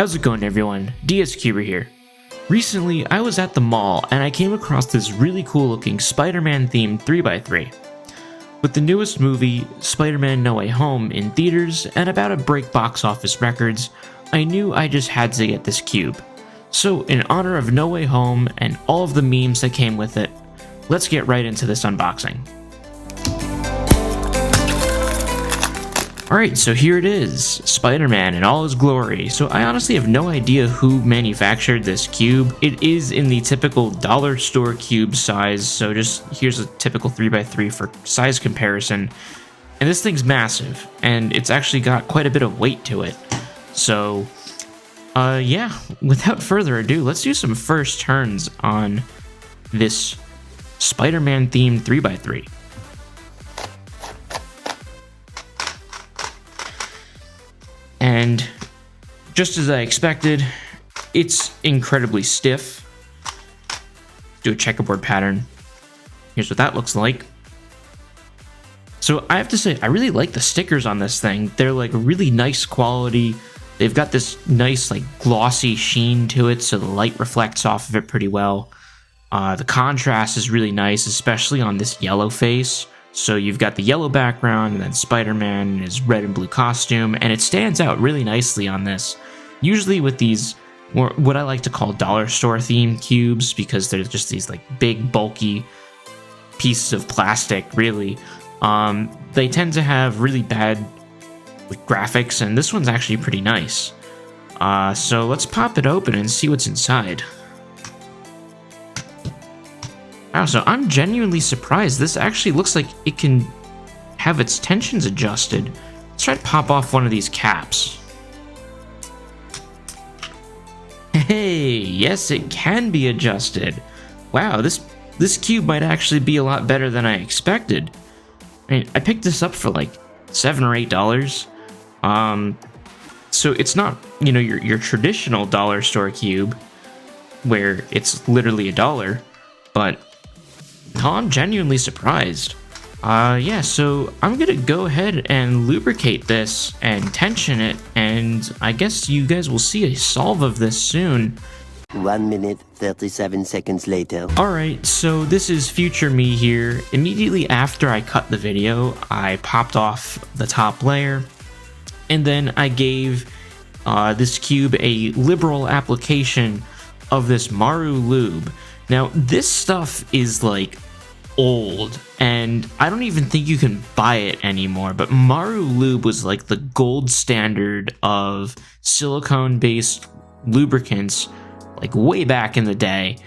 How's it going, everyone? DSCuber here. Recently, I was at the mall and I came across this really cool looking Spider-Man themed 3x3. With the newest movie, Spider-Man No Way Home, in theaters and about to break box office records, I knew I just had to get this cube. So in honor of No Way Home and all of the memes that came with it, let's get right into this unboxing. Alright, so here it is, Spider-Man in all his glory. So I honestly have no idea who manufactured this cube. It is in the typical dollar store cube size, so just here's a typical 3x3 for size comparison. And this thing's massive, and it's actually got quite a bit of weight to it. So, yeah, without further ado, let's do some first turns on this Spider-Man themed 3x3. And just as I expected, it's incredibly stiff. Do a checkerboard pattern. Here's what that looks like. So I have to say, I really like the stickers on this thing. They're like really nice quality. They've got this nice like glossy sheen to it, so the light reflects off of it pretty well. The contrast is really nice, especially on this yellow face. So you've got the yellow background and then Spider-Man in his red and blue costume, and it stands out really nicely on this. Usually with these, more what I like to call dollar store themed cubes, because they're just these like big bulky pieces of plastic, really. They tend to have really bad graphics, and this one's actually pretty nice. So let's pop it open and see what's inside. Wow, so I'm genuinely surprised. This actually looks like it can have its tensions adjusted. Let's try to pop off one of these caps. Hey, yes, it can be adjusted. Wow, this cube might actually be a lot better than I expected. I mean, I picked this up for like $7 or $8. So it's not, you know, your traditional dollar store cube where it's literally $1, but no, I'm genuinely surprised. Yeah, so I'm gonna go ahead and lubricate this and tension it, and I guess you guys will see a solve of this soon. 1 minute, 37 seconds later. Alright, so this is future me here. Immediately after I cut the video, I popped off the top layer, and then I gave this cube a liberal application of this Maru lube. Now, this stuff is like old, and I don't even think you can buy it anymore, but Maru lube was like the gold standard of silicone-based lubricants, like way back in the day.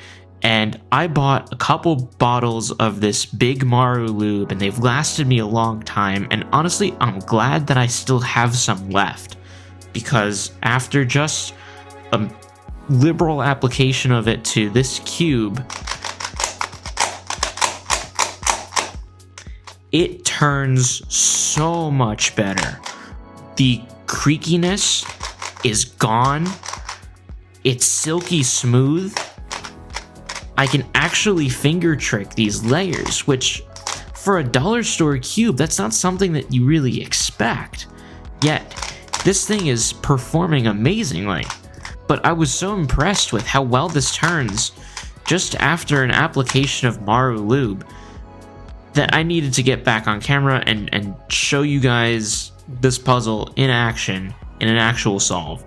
And I bought a couple bottles of this big Maru lube, and they've lasted me a long time, and honestly, I'm glad that I still have some left, because after just a liberal application of it to this cube, it turns so much better. The creakiness is gone. It's silky smooth. I can actually finger trick these layers, which for a dollar store cube, that's not something that you really expect. Yet, this thing is performing amazingly. But I was so impressed with how well this turns just after an application of Maru lube that I needed to get back on camera and show you guys this puzzle in action, in an actual solve.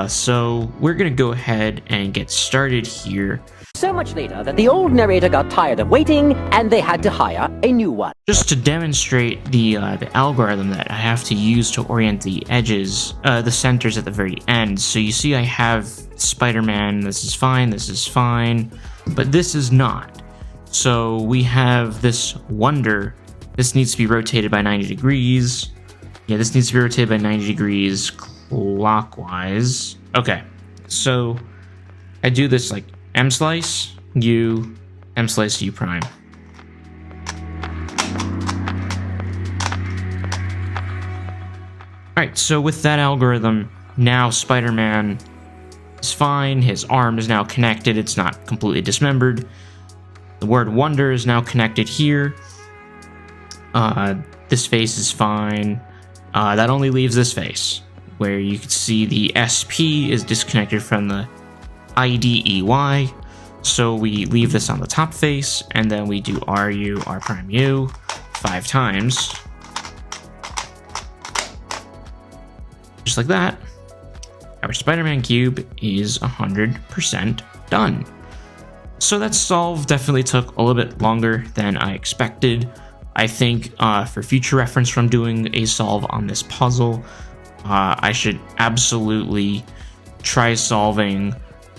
So we're gonna go ahead and get started here. So much later that the old narrator got tired of waiting and they had to hire a new one. Just to demonstrate the algorithm that I have to use to orient the edges, the centers at the very end. So you see I have Spider-Man, this is fine, but this is not. So we have this Wonder, this needs to be rotated by 90 degrees. Yeah, this needs to be rotated by 90 degrees clockwise. Okay, so I do this like M slice, U, M slice, U prime. Alright, so with that algorithm, now Spider-Man is fine, his arm is now connected, it's not completely dismembered. The word Wonder is now connected here. This face is fine. That only leaves this face. where you can see the SP is disconnected from the IDEY. So we leave this on the top face, and then we do RU, R prime U 5 times. Just like that. Our Spider-Man cube is 100% done. So that solve definitely took a little bit longer than I expected. I think for future reference from doing a solve on this puzzle, I should absolutely try solving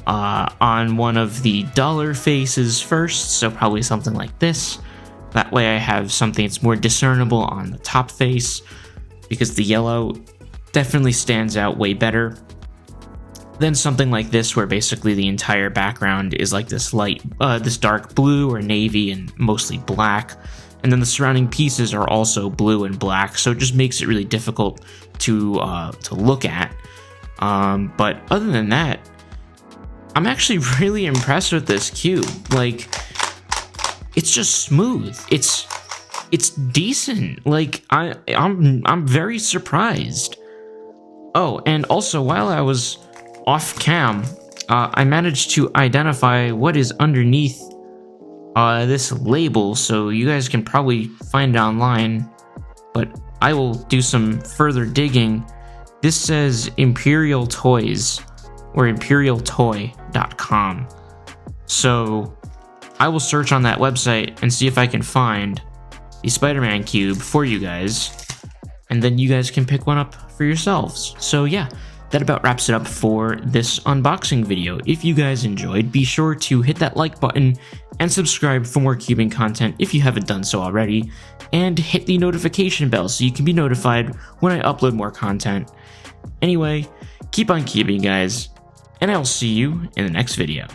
on one of the duller faces first, so probably something like this. That way I have something that's more discernible on the top face, because the yellow definitely stands out way better than something like this, where basically the entire background is like this this dark blue or navy and mostly black, and then the surrounding pieces are also blue and black, so it just makes it really difficult to look at. But other than that, I'm actually really impressed with this cube. Like, it's just smooth. It's decent. Like, I'm very surprised. Oh, and also while I was off cam, I managed to identify what is underneath this label, so you guys can probably find it online, but I will do some further digging. This says Imperial Toys, or imperialtoy.com. So I will search on that website and see if I can find the Spider-Man cube for you guys, and then you guys can pick one up for yourselves. So yeah, that about wraps it up for this unboxing video. If you guys enjoyed, be sure to hit that like button and subscribe for more cubing content if you haven't done so already, and hit the notification bell so you can be notified when I upload more content. Anyway, keep on cubing, guys, and I'll see you in the next video.